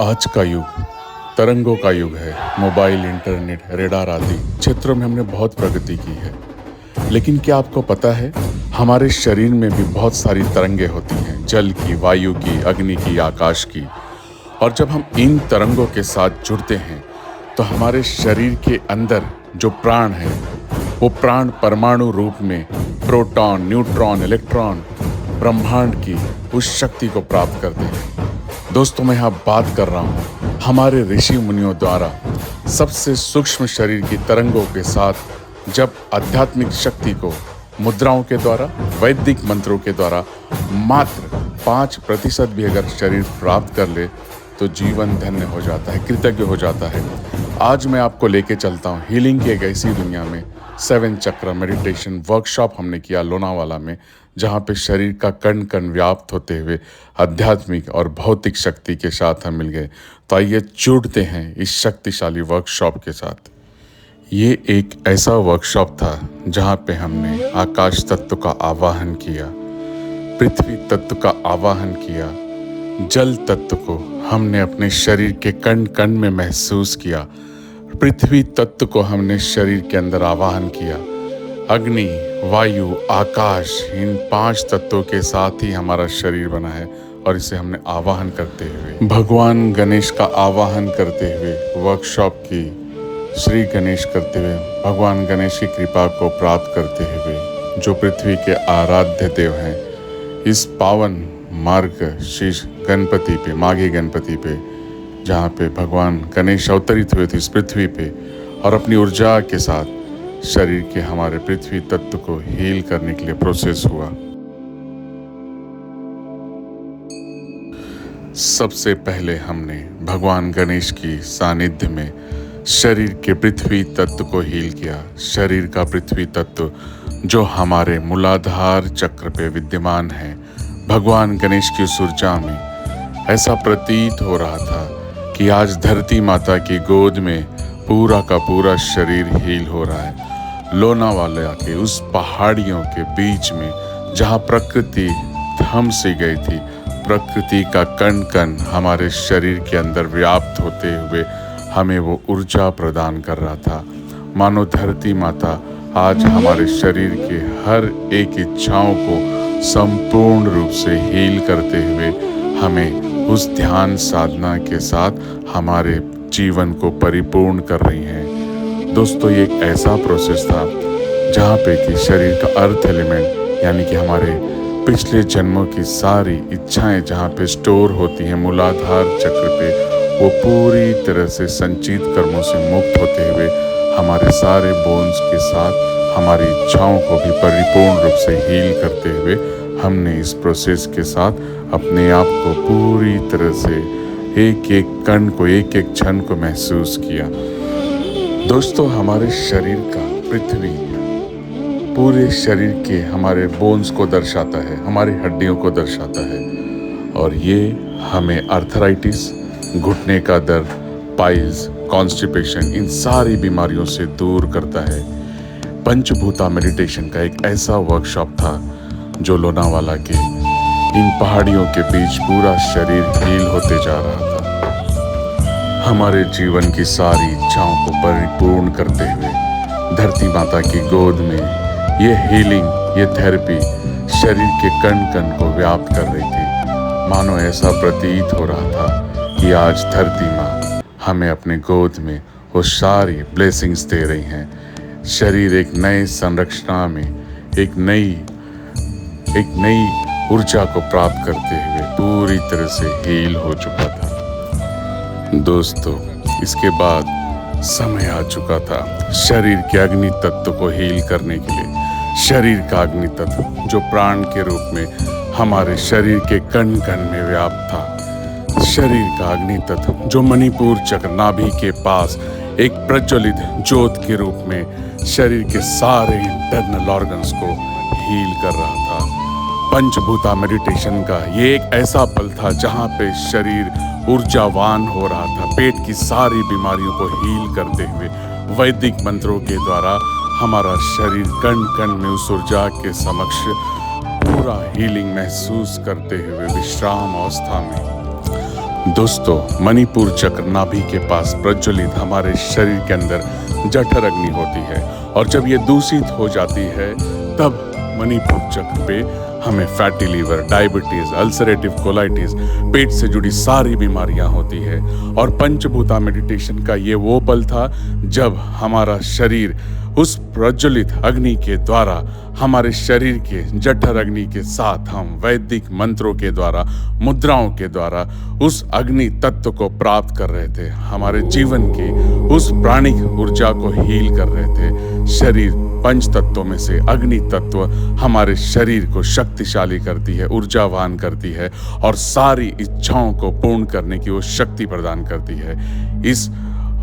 आज का युग तरंगों का युग है। मोबाइल, इंटरनेट, रेडार आदि क्षेत्रों में हमने बहुत प्रगति की है। लेकिन क्या आपको पता है, हमारे शरीर में भी बहुत सारी तरंगे होती हैं, जल की, वायु की, अग्नि की, आकाश की। और जब हम इन तरंगों के साथ जुड़ते हैं तो हमारे शरीर के अंदर जो प्राण है वो प्राण परमाणु रूप में प्रोटॉन, न्यूट्रॉन, इलेक्ट्रॉन, ब्रह्मांड की उस शक्ति को प्राप्त करते हैं। दोस्तों, मैं यहाँ बात कर रहा हूँ हमारे ऋषि मुनियों द्वारा सबसे सूक्ष्म शरीर की तरंगों के साथ जब आध्यात्मिक शक्ति को मुद्राओं के द्वारा, वैदिक मंत्रों के द्वारा मात्र 5% भी अगर शरीर प्राप्त कर ले तो जीवन धन्य हो जाता है, कृतज्ञ हो जाता है। आज मैं आपको लेके चलता हूँ हीलिंग की एक ऐसी दुनिया में। 7 चक्र मेडिटेशन वर्कशॉप हमने किया लोनावाला में, जहाँ पे शरीर का कण कण व्याप्त होते हुए आध्यात्मिक और भौतिक शक्ति के साथ हम मिल गए। तो आइए जुड़ते हैं इस शक्तिशाली वर्कशॉप के साथ। ये एक ऐसा वर्कशॉप था जहाँ पे हमने आकाश तत्व का आवाहन किया, पृथ्वी तत्व का आवाहन किया, जल तत्व को हमने अपने शरीर के कण कण में महसूस किया, पृथ्वी तत्व को हमने शरीर के अंदर आवाहन किया, अग्नि, वायु, आकाश, इन 5 तत्वों के साथ ही हमारा शरीर बना है। और इसे हमने आवाहन करते हुए, भगवान गणेश का आवाहन करते हुए, वर्कशॉप की श्री गणेश करते हुए, भगवान गणेश की कृपा को प्राप्त करते हुए, जो पृथ्वी के आराध्य देव हैं, इस पावन मार्ग शीश गणपति पे, माघी गणपति पे, जहाँ पे भगवान गणेश अवतरित हुए थे इस पृथ्वी पे, और अपनी ऊर्जा के साथ शरीर के हमारे पृथ्वी तत्व को हील करने के लिए प्रोसेस हुआ। सबसे पहले हमने भगवान गणेश की सानिध्य में शरीर के पृथ्वी तत्व को हील किया। शरीर का पृथ्वी तत्व जो हमारे मूलाधार चक्र पे विद्यमान है, भगवान गणेश की उस ऊर्जा में ऐसा प्रतीत हो रहा था कि आज धरती माता की गोद में पूरा का पूरा शरीर हील हो रहा है। लोनावाला के उस पहाड़ियों के बीच में जहाँ प्रकृति थम सी गई थी, प्रकृति का कण कण हमारे शरीर के अंदर व्याप्त होते हुए हमें वो ऊर्जा प्रदान कर रहा था। मानो धरती माता आज हमारे शरीर के हर एक इच्छाओं को संपूर्ण रूप से हील करते हुए हमें उस ध्यान साधना के साथ हमारे जीवन को परिपूर्ण कर रही हैं। दोस्तों, ये एक ऐसा प्रोसेस था जहाँ पे कि शरीर का अर्थ एलिमेंट यानी कि हमारे पिछले जन्मों की सारी इच्छाएं जहाँ पे स्टोर होती हैं मूलाधार चक्र पे, वो पूरी तरह से संचित कर्मों से मुक्त होते हुए हमारे सारे बोन्स के साथ हमारी इच्छाओं को भी परिपूर्ण रूप से हील करते हुए हमने इस प्रोसेस के साथ अपने आप को पूरी तरह से एक एक कण को, एक एक क्षण को महसूस किया। दोस्तों, हमारे शरीर का पृथ्वी पूरे शरीर के हमारे बोन्स को दर्शाता है, हमारी हड्डियों को दर्शाता है, और ये हमें आर्थराइटिस, घुटने का दर्द, पाइल्स, कॉन्स्टिपेशन, इन सारी बीमारियों से दूर करता है। पंचभूता मेडिटेशन का एक ऐसा वर्कशॉप था जो लोनावाला के इन पहाड़ियों के बीच पूरा शरीर हील होते जा रहा था, हमारे जीवन की सारी इच्छाओं को परिपूर्ण करते हुए। धरती माता की गोद में ये हीलिंग, ये थेरेपी शरीर के कण कण को व्याप्त कर रही थी। मानो ऐसा प्रतीत हो रहा था कि आज धरती माँ हमें अपने गोद में वो सारी ब्लेसिंग्स दे रही हैं। शरीर एक नए संरचना में एक नई ऊर्जा को प्राप्त करते हुए पूरी तरह से हील हो चुका था। दोस्तों, इसके बाद समय आ चुका था शरीर के अग्नि तत्व को हील करने के लिए। शरीर का अग्नि तत्व जो प्राण के रूप में हमारे शरीर के कण कण में व्याप्त था। शरीर का अग्नि तत्व जो मणिपुर चक्र नाभि के पास एक प्रज्वलित ज्योत के रूप में शरीर के सारे इंटरनल ऑर्गन्स को हील कर रहा था। पंचभूता मेडिटेशन का ये एक ऐसा पल था जहाँ पे शरीर ऊर्जावान हो रहा था, पेट की सारी बीमारियों को हील करते हुए वैदिक मंत्रों के द्वारा हमारा शरीर कण कण में उस ऊर्जा के समक्ष पूरा हीलिंग महसूस करते हुए विश्राम अवस्था में दोस्तों, मणिपुर चक्र नाभि के पास प्रज्वलित हमारे शरीर के अंदर जठर अग्नि होती है और जब ये दूषित हो जाती है तब मणिपुर चक्र पे हमें fatty liver, diabetes, ulcerative colitis, पेट से जुड़ी सारी बीमारियां होती है। और पंचभूता मेडिटेशन का ये वो पल था जब हमारा शरीर उस प्रज्वलित अग्नि के द्वारा, हमारे शरीर के जठर अग्नि के साथ हम वैदिक मंत्रों के द्वारा, मुद्राओं के द्वारा उस अग्नि तत्व को प्राप्त कर रहे थे। हमारे जीवन की उस प्राणिक ऊर्जा को हील कर रहे थे। शरीर पंच तत्वों में से अग्नि तत्व हमारे शरीर को शक्तिशाली करती है, ऊर्जावान करती है और सारी इच्छाओं को पूर्ण करने की वो शक्ति प्रदान करती है। इस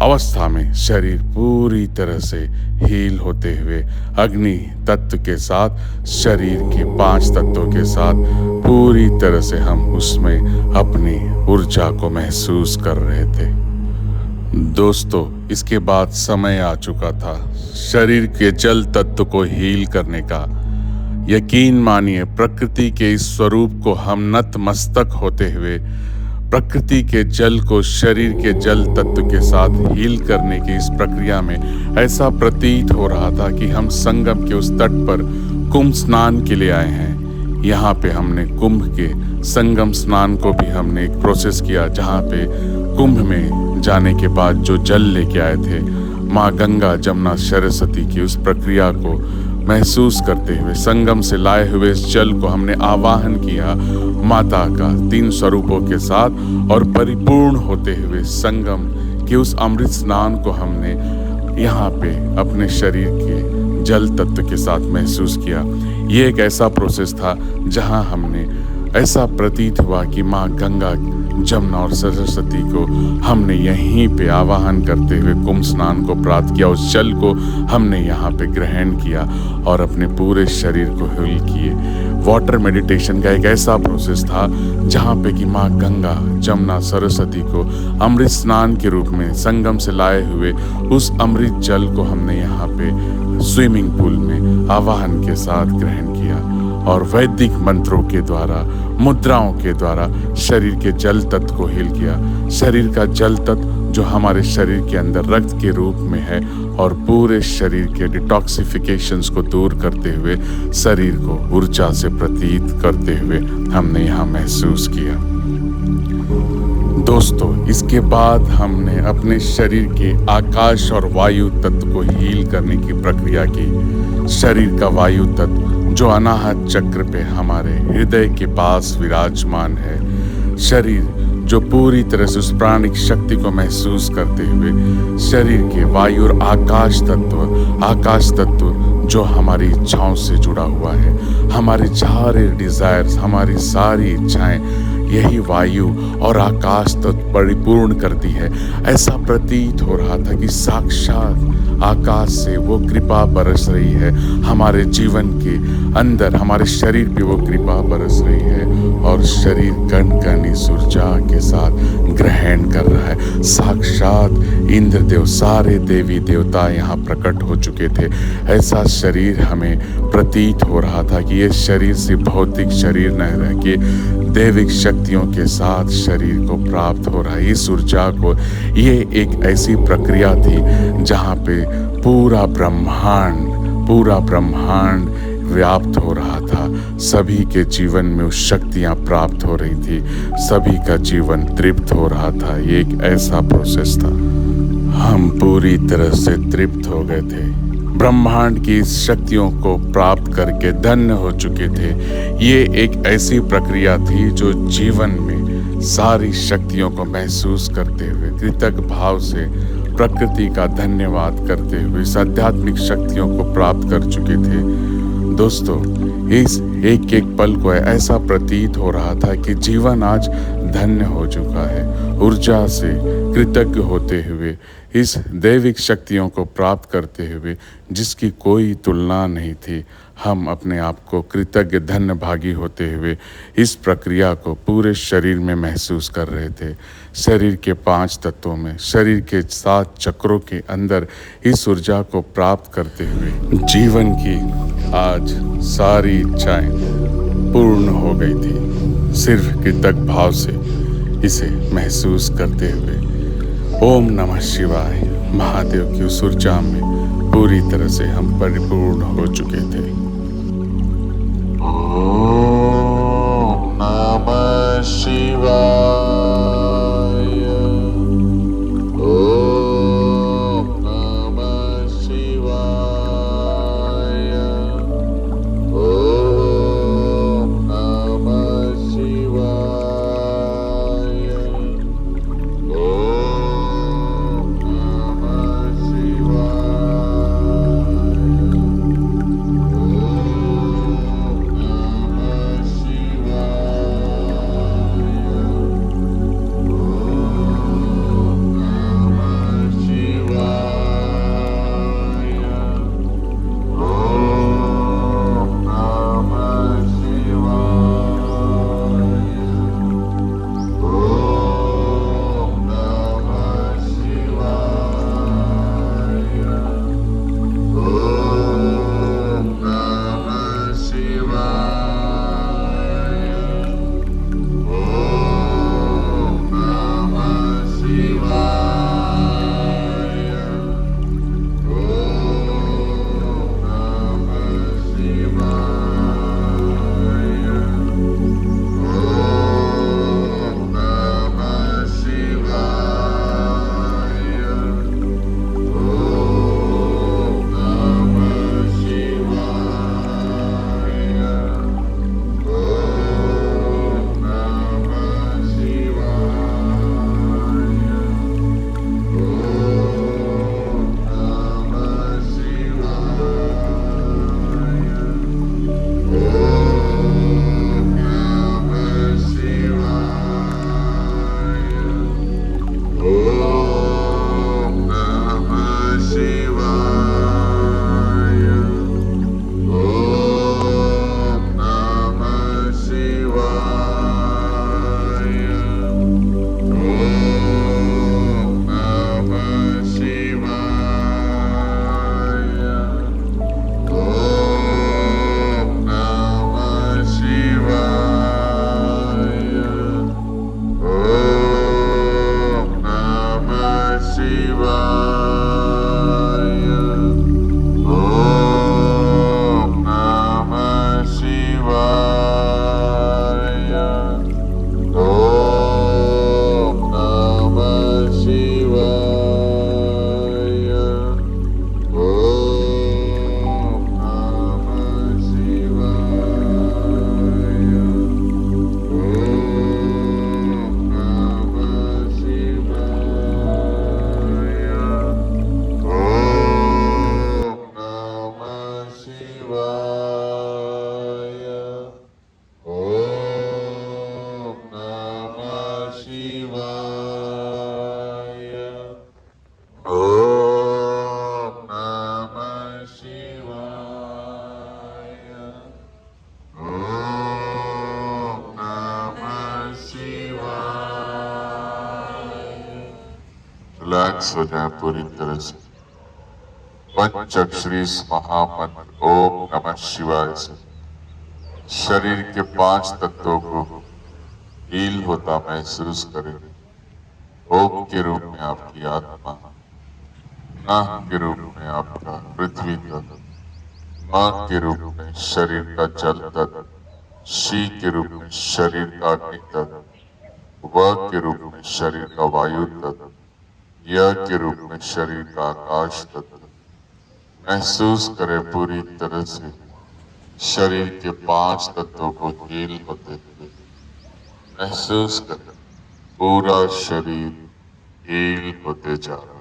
अवस्था में शरीर पूरी तरह से हील होते हुए अग्नि तत्व के साथ, शरीर के 5 तत्वों के साथ पूरी तरह से हम उसमें अपनी ऊर्जा को महसूस कर रहे थे। दोस्तों, इसके बाद समय आ चुका था शरीर के जल तत्व को हील करने का। यकीन मानिए, प्रकृति के इस स्वरूप को हम नतमस्तक होते हुए प्रकृति के जल को शरीर के जल तत्व के साथ हील करने की इस प्रक्रिया में ऐसा प्रतीत हो रहा था कि हम संगम के उस तट पर कुंभ स्नान के लिए आए हैं। यहाँ पे हमने कुंभ के संगम स्नान को भी हमने एक प्रोसेस किया, जहाँ पे कुंभ में जाने के बाद जो जल लेके आए थे, माँ गंगा, जमुना, सरस्वती की उस प्रक्रिया को महसूस करते हुए संगम से लाए हुए इस जल को हमने आवाहन किया माता का 3 स्वरूपों के साथ और परिपूर्ण होते हुए संगम के उस अमृत स्नान को हमने यहाँ पे अपने शरीर के जल तत्व के साथ महसूस किया। ये एक ऐसा प्रोसेस था जहाँ हमने ऐसा प्रतीत हुआ कि माँ गंगा, जमुना और सरस्वती को हमने यहीं पे आवाहन करते हुए कुंभ स्नान को प्राप्त किया। उस जल को हमने यहाँ पे ग्रहण किया और अपने पूरे शरीर को हील किए। वाटर मेडिटेशन का एक ऐसा प्रोसेस था जहाँ पे कि माँ गंगा, जमुना, सरस्वती को अमृत स्नान के रूप में संगम से लाए हुए उस अमृत जल को हमने यहाँ पे स्विमिंग पूल में आवाहन के साथ ग्रहण किया और वैदिक मंत्रों के द्वारा, मुद्राओं के द्वारा शरीर के जल तत्व को हील किया। शरीर का जल तत्व जो हमारे शरीर के अंदर रक्त के रूप में है और पूरे शरीर के डिटॉक्सिफिकेशंस को दूर करते हुए शरीर को ऊर्जा से प्रतीत करते हुए हमने यहाँ महसूस किया। दोस्तों, इसके बाद हमने अपने शरीर के आकाश और वायु तत्व को हील करने की प्रक्रिया की। शरीर का वायु तत्व जो अनाहत चक्र पे हमारे हृदय के पास विराजमान है, शरीर जो पूरी तरह से उस प्राणिक शक्ति को महसूस करते हुए शरीर के वायु और आकाश तत्व जो हमारी इच्छाओं से जुड़ा हुआ है, हमारे सारे डिजायर्स, हमारी सारी इच्छाएं यही वायु और आकाश तत्व परिपूर्ण करती है। ऐसा प्रतीत हो रहा था कि साक्षात आकाश से वो कृपा बरस रही है, हमारे जीवन के अंदर, हमारे शरीर पे वो कृपा बरस रही है और शरीर कण कण इस ऊर्जा के साथ ग्रहण कर रहा है। साक्षात इंद्रदेव, सारे देवी देवता यहाँ प्रकट हो चुके थे। ऐसा शरीर हमें प्रतीत हो रहा था कि ये शरीर से भौतिक शरीर न रह के दैविक शक्तियों के साथ शरीर को प्राप्त हो रहा है। इस ऊर्जा को, ये एक ऐसी प्रक्रिया थी जहाँ पे पूरा ब्रह्मांड व्याप्त हो रहा था। सभी के जीवन में उस शक्तियाँ प्राप्त हो रही थी, सभी का जीवन तृप्त हो रहा था। ये एक ऐसा प्रोसेस था, हम पूरी तरह से तृप्त हो गए थे। ब्रह्मांड की शक्तियों को प्राप्त करके धन्य हो चुके थे। ये एक ऐसी प्रक्रिया थी जो जीवन में सारी शक्तियों को महसूस करते हुए कृतज्ञ भाव से प्रकृति का धन्यवाद करते हुए इस आध्यात्मिक शक्तियों को प्राप्त कर चुके थे। दोस्तों, इस एक एक पल को ऐसा प्रतीत हो रहा था कि जीवन आज धन्य हो चुका है। ऊर्जा से कृतज्ञ होते हुए इस दैविक शक्तियों को प्राप्त करते हुए जिसकी कोई तुलना नहीं थी, हम अपने आप को कृतज्ञ धन्य भागी होते हुए इस प्रक्रिया को पूरे शरीर में महसूस कर रहे थे। शरीर के 5 तत्वों में, शरीर के 7 चक्रों के अंदर इस ऊर्जा को प्राप्त करते हुए जीवन की आज सारी इच्छाएं पूर्ण हो गई थी। सिर्फ कृतज्ञ भाव से इसे महसूस करते हुए ओम नमः शिवाय महादेव की उस ऊर्जा में पूरी तरह से हम परिपूर्ण हो चुके थे। ओम नमः शिवाय। रिलैक्स हो जाए पूरी तरह से। पंचाक्षरी महामंत्र ओम नमः शिवाय से शरीर के 5 तत्वों को हील होता महसूस करें। ओम के रूप में आपकी आत्मा, नाह के रूप में आपका पृथ्वी तत्व, मां के रूप में शरीर का जल तत्व, शी के रूप में शरीर का अग्नि तत्व, व के रूप में शरीर का वायु तत्व, य के रूप में शरीर का आकाश तत्व। महसूस करें पूरी तरह से शरीर के 5 तत्वों को हील होते हुए। महसूस करें पूरा शरीर हील होते जा रहा है।